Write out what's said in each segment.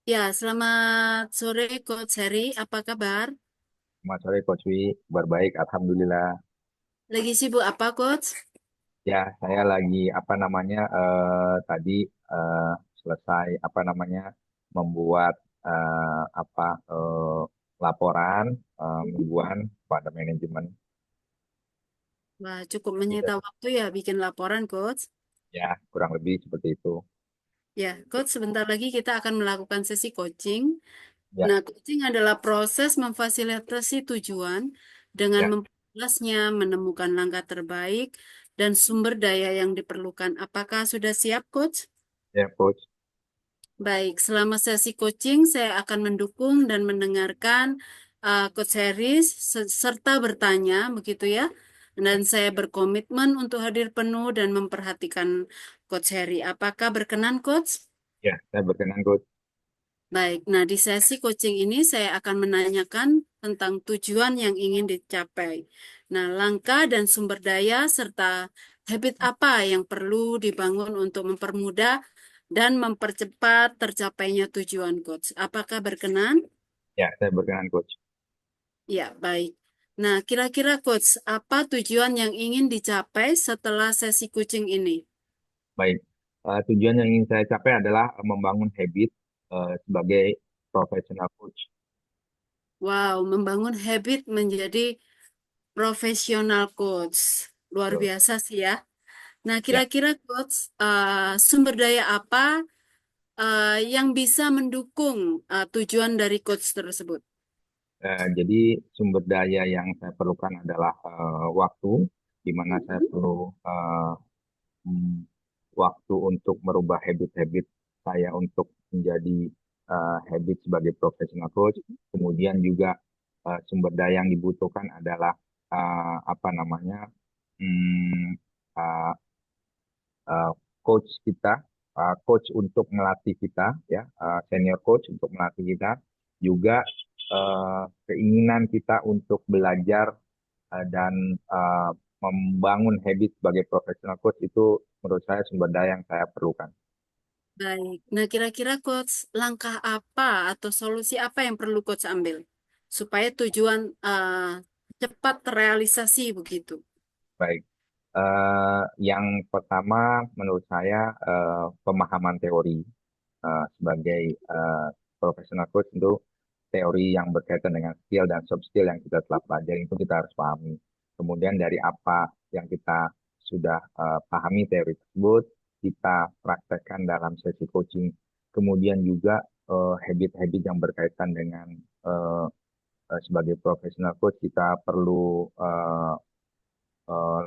Ya, selamat sore Coach Heri. Apa kabar? Selamat sore Coach Wi, kabar baik, Alhamdulillah. Lagi sibuk apa, Coach? Ya, saya lagi tadi eh, selesai membuat laporan mingguan pada manajemen. Wah, cukup Gitu. menyita waktu ya bikin laporan, Coach. Ya, kurang lebih seperti itu. Ya, Coach, sebentar lagi kita akan melakukan sesi coaching. Ya, Nah, coaching adalah proses memfasilitasi tujuan dengan ya, memperjelasnya, menemukan langkah terbaik, dan sumber daya yang diperlukan. Apakah sudah siap, Coach? ya Coach. Baik, selama sesi coaching saya akan mendukung dan mendengarkan Coach Harris serta bertanya, begitu ya. Dan saya berkomitmen untuk hadir penuh dan memperhatikan Coach Harry. Apakah berkenan, Coach? Ya, saya berkenan Coach. Baik, nah di sesi coaching ini saya akan menanyakan tentang tujuan yang ingin dicapai. Nah, langkah dan sumber daya serta habit apa yang perlu dibangun untuk mempermudah dan mempercepat tercapainya tujuan coach. Apakah berkenan? Ya, saya berkenan Coach. Ya, baik. Nah, kira-kira coach, apa tujuan yang ingin dicapai setelah sesi coaching ini? Baik. Tujuan yang ingin saya capai adalah membangun habit sebagai professional coach. Wow, membangun habit menjadi profesional coach. Luar Betul. biasa sih ya. Nah, Ya. kira-kira coach, sumber daya apa yang bisa mendukung tujuan dari coach tersebut? Jadi sumber daya yang saya perlukan adalah waktu, di mana saya Mhm. perlu mm, waktu untuk merubah habit-habit saya untuk menjadi habit sebagai professional coach. Kemudian juga sumber daya yang dibutuhkan adalah uh, apa namanya mm, uh, uh, coach kita, coach untuk melatih kita, ya, senior coach untuk melatih kita, juga keinginan kita untuk belajar dan membangun habit sebagai professional coach itu menurut saya sumber daya yang saya perlukan. Baik. Nah, kira-kira coach, langkah apa atau solusi apa yang perlu coach ambil supaya tujuan cepat terrealisasi begitu? Baik. Yang pertama menurut saya pemahaman teori sebagai professional coach itu teori yang berkaitan dengan skill dan soft skill yang kita telah pelajari itu kita harus pahami. Kemudian dari apa yang kita sudah pahami teori tersebut, kita praktekkan dalam sesi coaching. Kemudian juga habit-habit yang berkaitan dengan eh, sebagai professional coach kita perlu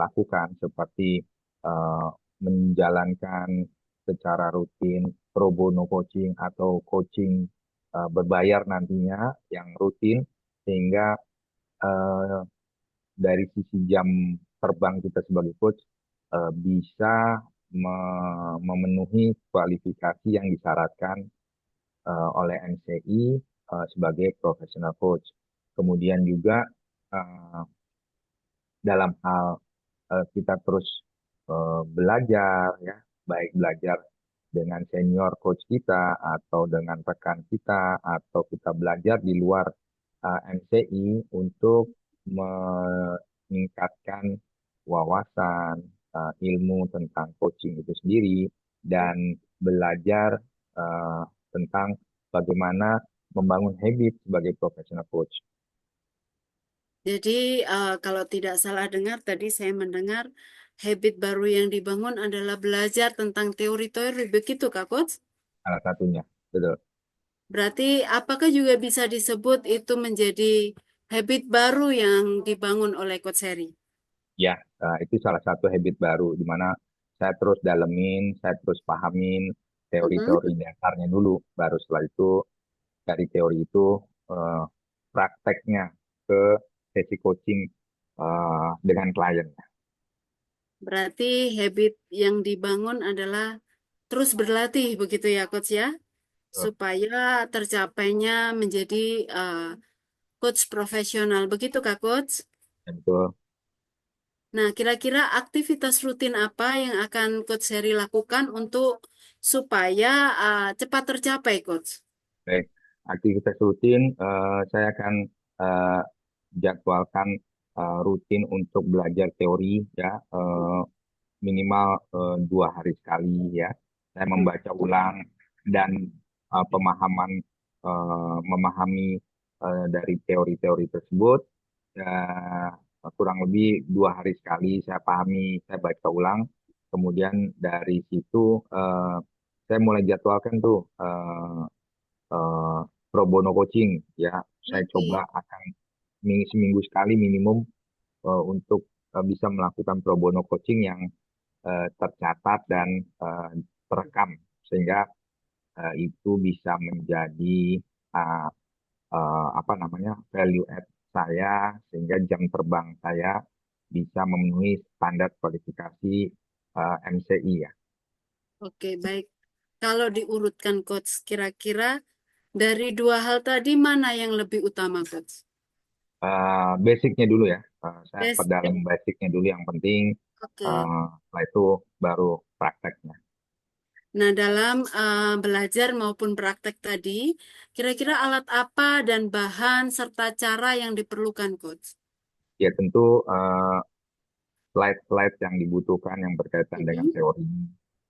lakukan seperti eh, menjalankan secara rutin pro bono coaching atau coaching berbayar nantinya yang rutin sehingga eh, dari sisi jam terbang kita sebagai coach bisa memenuhi kualifikasi yang disyaratkan oleh NCI sebagai professional coach. Kemudian juga eh, dalam hal kita terus belajar ya, baik belajar dengan senior coach kita atau dengan rekan kita atau kita belajar di luar MCI untuk meningkatkan wawasan ilmu tentang coaching itu sendiri dan belajar eh, tentang bagaimana membangun habit sebagai professional coach. Jadi, kalau tidak salah dengar, tadi saya mendengar habit baru yang dibangun adalah belajar tentang teori-teori, begitu Kak Coach? Salah satunya, betul. Berarti apakah juga bisa disebut itu menjadi habit baru yang dibangun oleh Coach Heri? Ya, itu salah satu habit baru di mana saya terus dalemin, saya terus pahamin Mhm. teori-teori dasarnya dulu, baru setelah itu dari teori itu eh, prakteknya ke sesi coaching dengan klien. Berarti habit yang dibangun adalah terus berlatih, begitu ya Coach ya? Betul. Supaya tercapainya menjadi uh, coach profesional, begitu Kak Coach? Dan betul. Nah, kira-kira aktivitas rutin apa yang akan Coach Heri lakukan untuk supaya cepat tercapai, Coach? Baik, aktivitas rutin saya akan eh, jadwalkan rutin untuk belajar teori ya minimal 2 hari sekali ya. Saya membaca ulang dan pemahaman memahami dari teori-teori tersebut kurang lebih 2 hari sekali saya pahami, saya baca ulang. Kemudian dari situ saya mulai jadwalkan tuh eh, pro bono coaching ya. Saya coba Oke. akan seminggu sekali minimum untuk bisa melakukan pro bono coaching yang tercatat dan eh, terekam sehingga itu bisa menjadi uh, apa namanya value add saya sehingga jam terbang saya bisa memenuhi standar kualifikasi MCI ya. Oke, baik. Kalau diurutkan Coach, kira-kira dari dua hal tadi mana yang lebih utama, Coach? Basicnya dulu ya. Saya Yes. perdalam basicnya dulu yang penting. Oke. Setelah itu baru prakteknya. Nah, dalam belajar maupun praktek tadi, kira-kira alat apa dan bahan serta cara yang diperlukan, Coach? Ya tentu slide-slide yang dibutuhkan yang berkaitan dengan Mhm, teori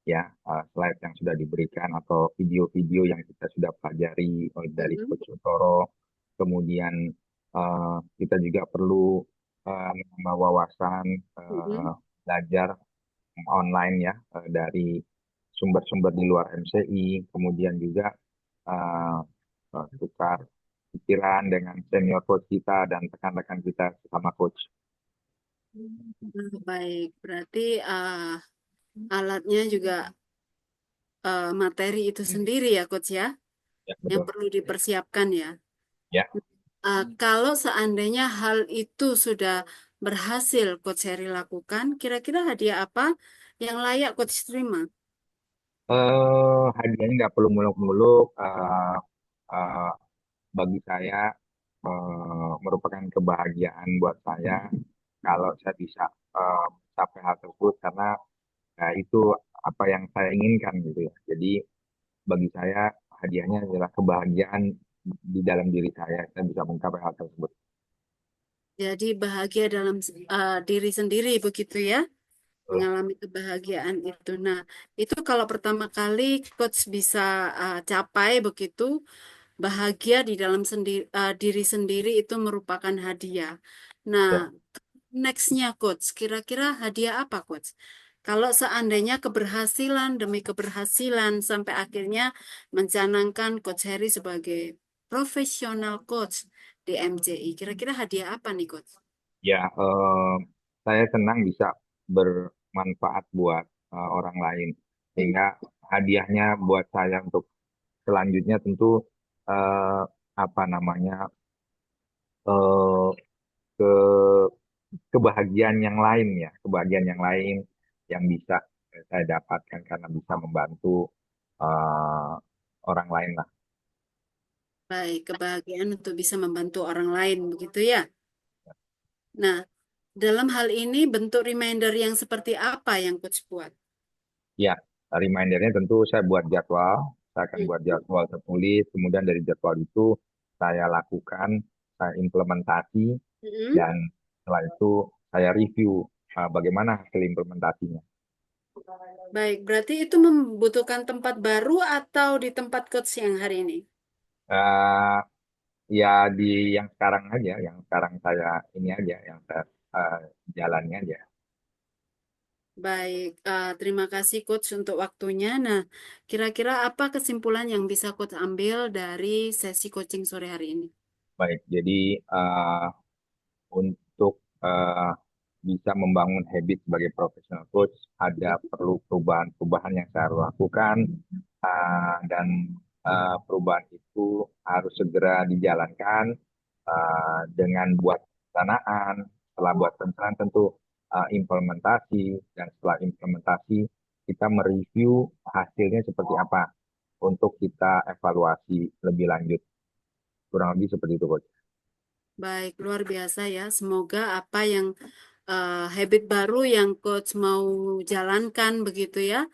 ya slide yang sudah diberikan atau video-video yang kita sudah pelajari dari mhm, Coach Utoro. Kemudian kita juga perlu menambah wawasan mhm. belajar online ya dari sumber-sumber di luar MCI. Kemudian juga eh, tukar pikiran dengan senior coach kita dan rekan-rekan kita sama coach. Baik, berarti alatnya juga materi itu sendiri ya, Coach ya, Ya yang betul. perlu dipersiapkan ya. Ya. Kalau seandainya hal itu sudah berhasil Coach Heri lakukan, kira-kira hadiah apa yang layak Coach terima? Hadiahnya nggak perlu muluk-muluk. Eh, bagi saya merupakan kebahagiaan buat saya kalau saya bisa mencapai hal tersebut karena itu apa yang saya inginkan gitu ya. Jadi bagi saya hadiahnya adalah kebahagiaan di dalam diri saya bisa mencapai hal tersebut. Jadi bahagia dalam diri sendiri begitu ya, Betul. mengalami kebahagiaan itu. Nah, itu kalau pertama kali Coach bisa capai begitu, bahagia di dalam diri sendiri itu merupakan hadiah. Nah, Ya, nextnya Coach, kira-kira hadiah apa Coach? Kalau seandainya keberhasilan demi keberhasilan sampai akhirnya mencanangkan Coach Harry sebagai profesional coach di MCI, kira-kira hadiah apa nih Coach? ya saya senang bisa bermanfaat buat orang lain sehingga hadiahnya buat saya untuk selanjutnya tentu eh, apa namanya eh, ke kebahagiaan yang lain ya, kebahagiaan yang lain yang bisa saya dapatkan karena bisa membantu eh, orang lain lah. Baik, kebahagiaan untuk bisa membantu orang lain begitu ya. Nah, dalam hal ini bentuk reminder yang seperti apa yang Coach buat? Ya, remindernya tentu saya buat jadwal, saya akan buat jadwal tertulis, kemudian dari jadwal itu saya lakukan, saya implementasi, Mm-mm. dan setelah itu saya review bagaimana hasil implementasinya. Baik, berarti itu membutuhkan tempat baru atau di tempat coach yang hari ini? Eh, ya di yang sekarang aja, yang sekarang saya ini aja, yang saya eh, jalani aja. Baik, terima kasih coach untuk waktunya. Nah, kira-kira apa kesimpulan yang bisa coach ambil dari sesi coaching sore hari ini? Baik, jadi untuk bisa membangun habit sebagai professional coach, ada perlu perubahan-perubahan yang saya harus lakukan, dan perubahan itu harus segera dijalankan dengan buat perencanaan. Setelah buat perencanaan tentu implementasi, dan setelah implementasi kita mereview hasilnya seperti apa untuk kita evaluasi lebih lanjut. Kurang lebih seperti itu, Coach. Baik, luar biasa ya. Semoga apa habit baru yang coach mau jalankan begitu ya,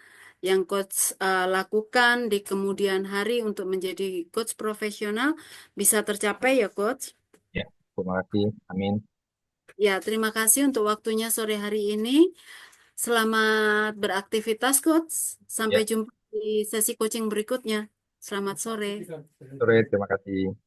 yang coach lakukan di kemudian hari untuk menjadi coach profesional bisa tercapai ya coach. Ya, terima kasih. Amin. Ya, terima kasih untuk waktunya sore hari ini. Selamat beraktivitas coach. Sampai Ya, jumpa di sesi coaching berikutnya. Selamat sore. sore, terima kasih.